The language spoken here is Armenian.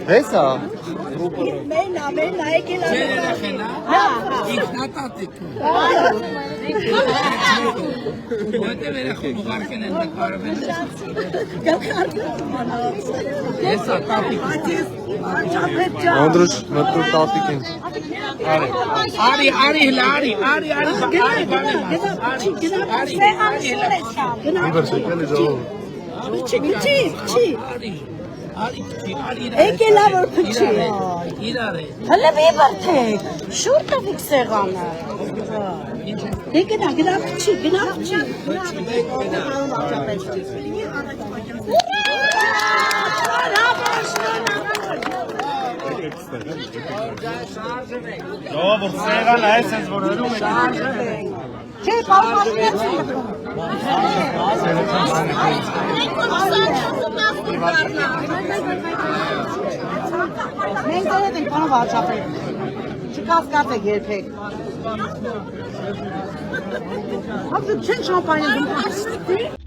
Հեսա։ Մենա եկել է։ Ինքնատատիկ։ Որտե վերախում ուղարկեն են նկարվել։ Հեսա տատիկ։ Անդրուշ մտու տատիկին։ Արի Իվեր շեկել է ժողով։ Եկել է որ փչի։ իրար է։ Հələ մի բրթեք։ Շուտ տվեք սեղանը։ Գնա փչի։ Ժողով սեղան է, այսպես որ հրում է։ Չէ, պարմարիացի։ Մենք դեռ ենք բանով աճապել։ Չկասկածեք երբեք։ Հապա չեն շամպանիա դու։